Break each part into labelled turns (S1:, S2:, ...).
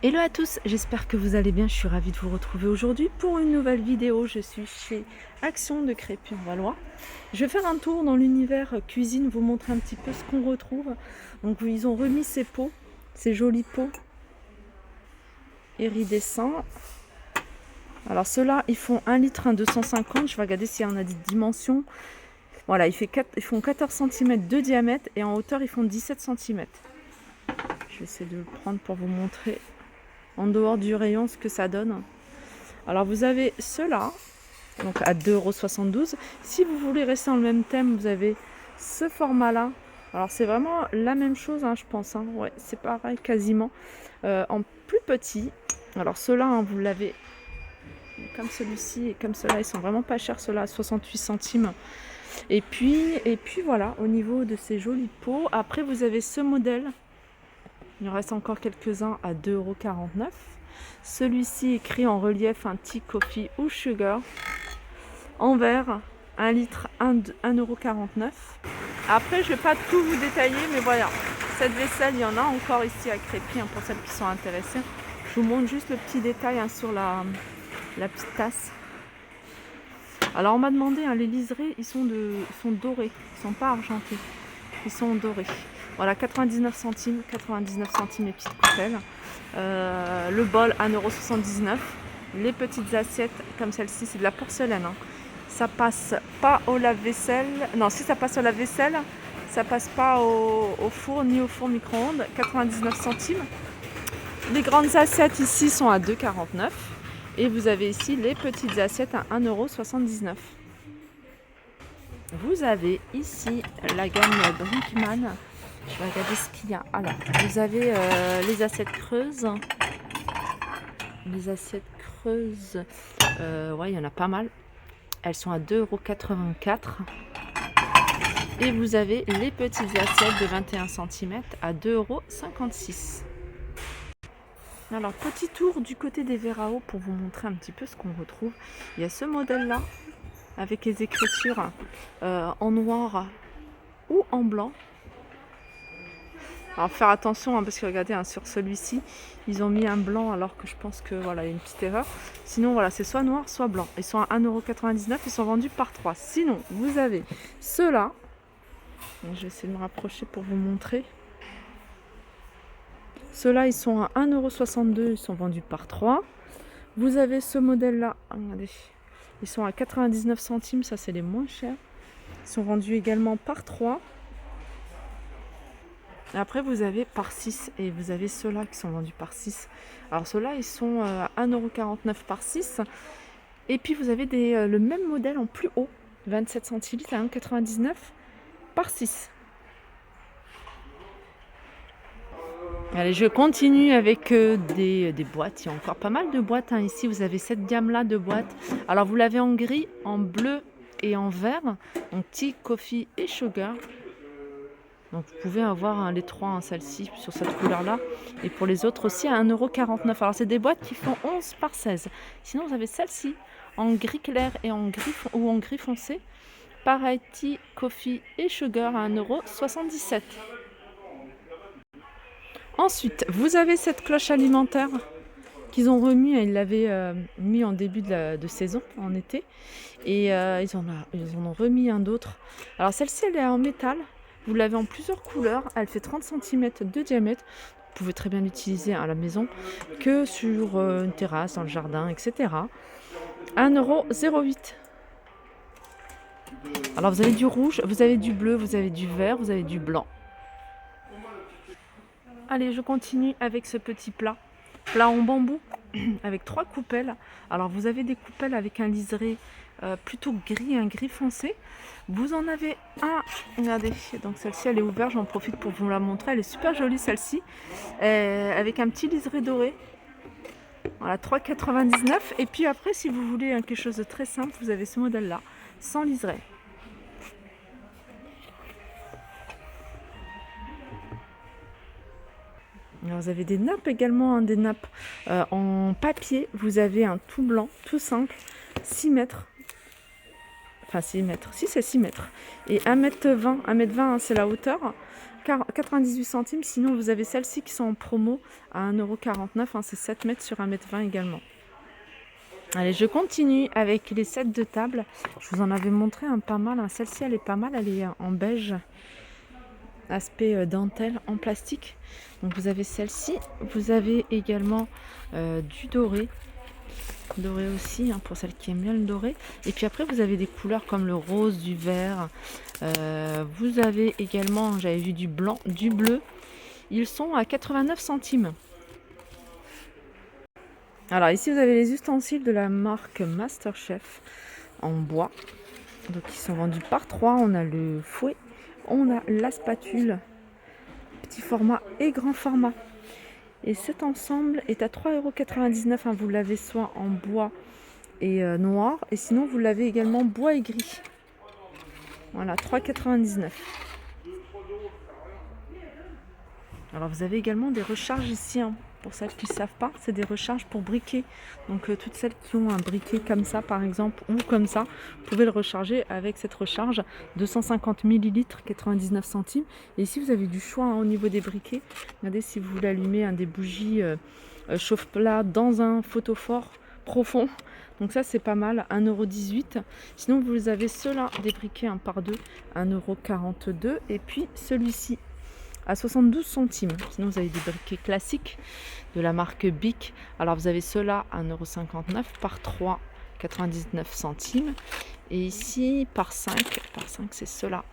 S1: Hello à tous, j'espère que vous allez bien, je suis ravie de vous retrouver aujourd'hui pour une nouvelle vidéo. Je suis chez Action de Crépy-en-Valois. Je vais faire un tour dans l'univers cuisine, vous montrer un petit peu ce qu'on retrouve. Donc ils ont remis ces pots, ces jolis pots iridescents. Alors ceux-là, ils font 1 litre, 250. Je vais regarder s'il y en a des dimensions. Voilà, ils font 14 cm de diamètre et en hauteur, ils font 17 cm. Je vais essayer de le prendre pour vous montrer en dehors du rayon ce que ça donne. Alors vous avez ceux-là, donc à 2,72 €. Si vous voulez rester dans le même thème, vous avez ce format-là. Alors c'est vraiment la même chose, hein, je pense. Hein. Ouais, c'est pareil quasiment. En plus petit. Alors ceux-là, hein, vous l'avez comme celui-ci et comme ceux-là. Ils sont vraiment pas chers, ceux-là à 68 centimes. Et puis voilà, au niveau de ces jolis pots. Après vous avez ce modèle. Il en reste encore quelques-uns à 2,49 €. Celui-ci écrit en relief un tea, coffee ou sugar. En verre, 1 litre, 1,49 €. Après, je ne vais pas tout vous détailler, mais voilà. Cette vaisselle, il y en a encore ici à Crépy, hein, pour celles qui sont intéressées. Je vous montre juste le petit détail, hein, sur la petite tasse. Alors, on m'a demandé, hein, les liserés, ils sont dorés. Ils ne sont pas argentés. Ils sont dorés. Voilà, 99 centimes les petites coupelles. Le bol, 1,79 €. Les petites assiettes, comme celle-ci, c'est de la porcelaine. Hein. Ça passe pas au lave-vaisselle. Non, si ça passe au lave-vaisselle, ça passe pas au four ni au four micro-ondes. 99 centimes. Les grandes assiettes ici sont à 2,49 €. Et vous avez ici les petites assiettes à 1,79 €. Vous avez ici la gamme Brinkmann. Je vais regarder ce qu'il y a. Alors, vous avez les assiettes creuses. Les assiettes creuses, ouais, il y en a pas mal. Elles sont à 2,84 €. Et vous avez les petites assiettes de 21 cm à 2,56 €. Alors, petit tour du côté des verres à eau pour vous montrer un petit peu ce qu'on retrouve. Il y a ce modèle-là avec les écritures en noir ou en blanc. Alors faire attention, hein, parce que regardez, hein, sur celui-ci, ils ont mis un blanc alors que je pense que voilà, il y a une petite erreur. Sinon voilà, c'est soit noir, soit blanc. Ils sont à 1,99 €, ils sont vendus par 3. Sinon, vous avez ceux-là. Je vais essayer de me rapprocher pour vous montrer. Ceux-là, ils sont à 1,62 €, ils sont vendus par 3. Vous avez ce modèle-là, regardez. Ils sont à 99 centimes, ça c'est les moins chers. Ils sont vendus également par 3. Après, vous avez par 6 et vous avez ceux-là qui sont vendus par 6. Alors, ceux-là, ils sont à 1,49 € par 6. Et puis, vous avez le même modèle en plus haut, 27 centilitres à 1,99 € par 6. Allez, je continue avec des boîtes. Il y a encore pas mal de boîtes, hein. Ici, vous avez cette gamme-là de boîtes. Alors, vous l'avez en gris, en bleu et en vert. Donc, tea, coffee et sugar. Donc vous pouvez avoir, hein, les trois, hein, celle-ci sur cette couleur-là. Et pour les autres aussi à 1,49 €. Alors c'est des boîtes qui font 11 par 16. Sinon vous avez celle-ci en gris clair et en gris foncé. Pareil, tea, coffee et sugar à 1,77 €. Ensuite, vous avez cette cloche alimentaire qu'ils ont remis. Ils l'avaient mis en début de saison, en été. Et ils en ont remis un d'autre. Alors celle-ci, elle est en métal. Vous l'avez en plusieurs couleurs. Elle fait 30 cm de diamètre. Vous pouvez très bien l'utiliser à la maison que sur une terrasse, dans le jardin, etc. 1,08 €. Alors vous avez du rouge, vous avez du bleu, vous avez du vert, vous avez du blanc. Allez, je continue avec ce petit plat. Plat en bambou avec 3 coupelles. Alors vous avez des coupelles avec un liseré plutôt gris, un gris foncé. Vous en avez un, regardez, donc celle-ci elle est ouverte, j'en profite pour vous la montrer. Elle est super jolie celle-ci, avec un petit liseré doré. Voilà, 3,99 €. Et puis après, si vous voulez quelque chose de très simple, vous avez ce modèle-là, sans liseré. Alors, vous avez des nappes également, hein, des nappes en papier. Vous avez un tout blanc, tout simple, 6 mètres. Enfin 6 mètres, si c'est 6 mètres. Et 1,20 m, 1,20 m, hein, c'est la hauteur. 98 centimes. Sinon, vous avez celles-ci qui sont en promo à 1,49 €. Hein, c'est 7 mètres sur 1,20 m également. Allez, je continue avec les sets de table. Je vous en avais montré un pas mal. Hein. Celle-ci, elle est pas mal. Elle est en beige. Aspect dentelle en plastique. Donc, vous avez celle-ci. Vous avez également du doré. Doré aussi, hein, pour celles qui aiment bien le doré. Et puis après, vous avez des couleurs comme le rose, du vert. Vous avez également, j'avais vu du blanc, du bleu. Ils sont à 89 centimes. Alors ici, vous avez les ustensiles de la marque Masterchef en bois. Donc ils sont vendus par 3. On a le fouet, on a la spatule, petit format et grand format. Et cet ensemble est à 3,99 €. Hein. Vous l'avez soit en bois et noir, et sinon vous l'avez également bois et gris. Voilà, 3,99 €. Alors vous avez également des recharges ici, hein, pour celles qui ne savent pas, c'est des recharges pour briquet. Donc toutes celles qui ont un briquet comme ça par exemple, ou comme ça, vous pouvez le recharger avec cette recharge. 250 ml, 99 centimes. Et ici vous avez du choix, hein, au niveau des briquets. Regardez, si vous voulez allumer des bougies chauffe-plat dans un photophore profond. Donc ça c'est pas mal, 1,18 €. Sinon vous avez ceux-là, des briquets 1 par 2, 1,42 €. Et puis celui-ci à 72 centimes. Sinon vous avez des briquets classiques de la marque Bic. Alors vous avez ceux-là à 1,59 € par 3, 99 centimes. Et ici par 5 c'est ceux-là.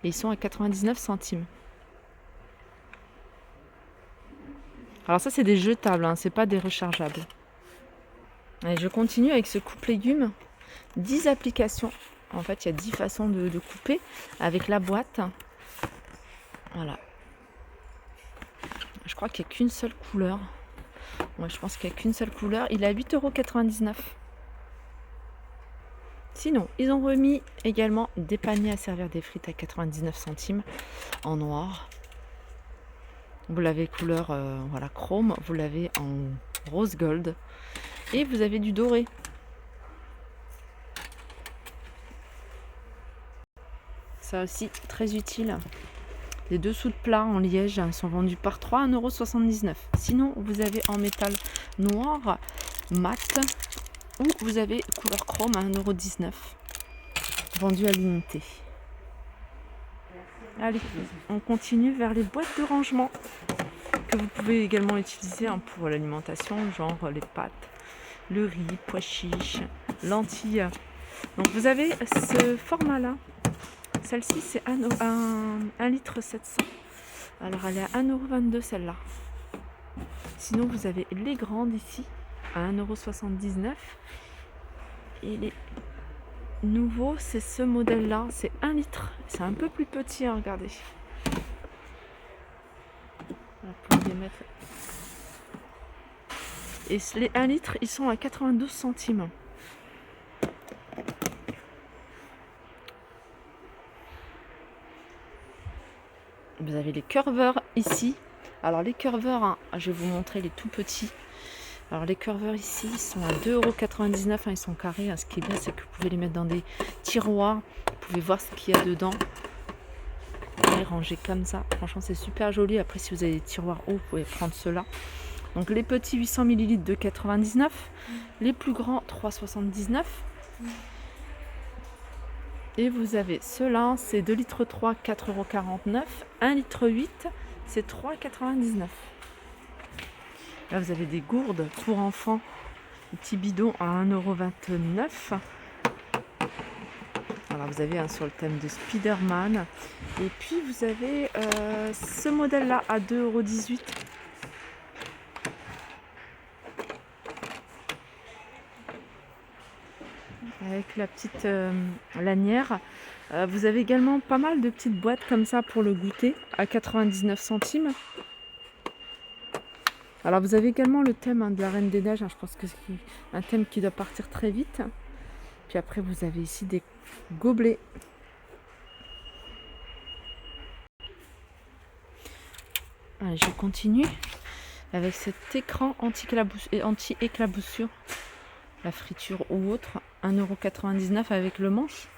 S1: Et ils sont à 99 centimes. Alors ça c'est des jetables, hein, c'est pas des rechargeables. Allez, je continue avec ce coupe légumes. 10 applications. En fait il y a 10 façons de couper avec la boîte. Voilà. Je crois qu'il n'y a qu'une seule couleur. Ouais, je pense qu'il n'y a qu'une seule couleur. Il est à 8,99 €. Sinon, ils ont remis également des paniers à servir des frites à 99 centimes en noir. Vous l'avez couleur voilà, chrome. Vous l'avez en rose gold. Et vous avez du doré. Ça aussi, très utile. Les dessous de plat en liège sont vendus par 3, 1,79 €. Sinon, vous avez en métal noir, mat, ou vous avez couleur chrome à 1,19 €. Vendu à l'unité. Allez, on continue vers les boîtes de rangement que vous pouvez également utiliser, hein, pour l'alimentation, genre les pâtes, le riz, pois chiches, lentilles. Donc vous avez ce format-là. Celle-ci, c'est 1,7 litre. Alors, elle est à 1,22 € celle-là. Sinon, vous avez les grandes ici, à 1,79 €. Et les nouveaux, c'est ce modèle-là, c'est 1 litre. C'est un peu plus petit, hein, regardez. Pour les mettre. Et les 1 litre, ils sont à 92 centimes. Vous avez les curveurs ici. Alors les curveurs, hein, je vais vous montrer les tout petits. Alors les curveurs ici, ils sont à 2,99 €. Hein, ils sont carrés. Hein. Ce qui est bien, c'est que vous pouvez les mettre dans des tiroirs. Vous pouvez voir ce qu'il y a dedans. Et ranger comme ça. Franchement, c'est super joli. Après, si vous avez des tiroirs hauts, vous pouvez prendre ceux-là. Donc les petits 800 ml, 2,99 €. Les plus grands, 3,79 €. Et vous avez ceux-là, c'est 2,3 litres, 4,49 €. 1,8 litre, c'est 3,99 €. Là, vous avez des gourdes pour enfants, des petits bidons à 1,29 €. Alors, vous avez sur le thème de Spider-Man. Et puis, vous avez ce modèle-là à 2,18 €. Avec la petite lanière. Vous avez également pas mal de petites boîtes comme ça pour le goûter à 99 centimes. Alors vous avez également le thème, hein, de la Reine des Neiges. Hein, je pense que c'est un thème qui doit partir très vite. Puis après vous avez ici des gobelets. Allez, je continue avec cet écran anti-éclaboussure. La friture ou autre, 1,99 € avec le manche.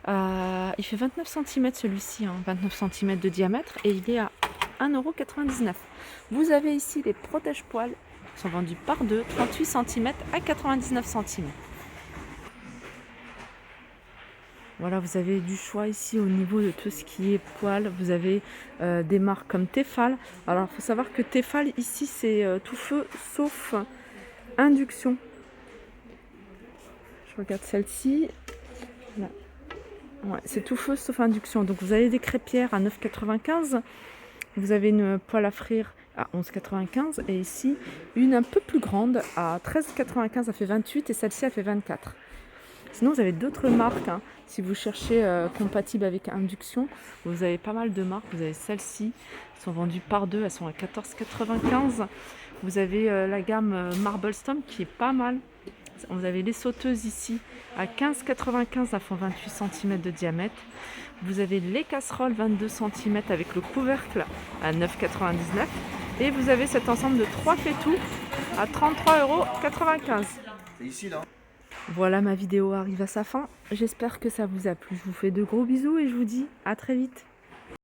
S1: Il fait 29 cm celui-ci, 29 cm de diamètre et il est à 1,99 €. Vous avez ici les protège-poils, qui sont vendus par deux, 38 cm à 99 cm. Voilà, vous avez du choix ici au niveau de tout ce qui est poils. Vous avez des marques comme Tefal. Alors, il faut savoir que Tefal, ici, c'est tout feu sauf induction. Je regarde celle-ci. Ouais, c'est tout feu sauf induction. Donc, vous avez des crêpières à 9,95 €. Vous avez une poêle à frire à 11,95 € et ici une un peu plus grande à 13,95 €, ça fait 28 et celle-ci a fait 24. Sinon vous avez d'autres marques, si vous cherchez compatible avec induction, vous avez pas mal de marques. Vous avez celles-ci, elles sont vendues par deux, elles sont à 14,95 €. Vous avez la gamme Marblestone qui est pas mal. Vous avez les sauteuses ici à 15,95 €, elles font 28 cm de diamètre. Vous avez les casseroles 22 cm avec le couvercle à 9,99 € et vous avez cet ensemble de 3 fétous à 33,95 €.
S2: C'est ici là.
S1: Voilà, ma vidéo arrive à sa fin. J'espère que ça vous a plu. Je vous fais de gros bisous et je vous dis à très vite.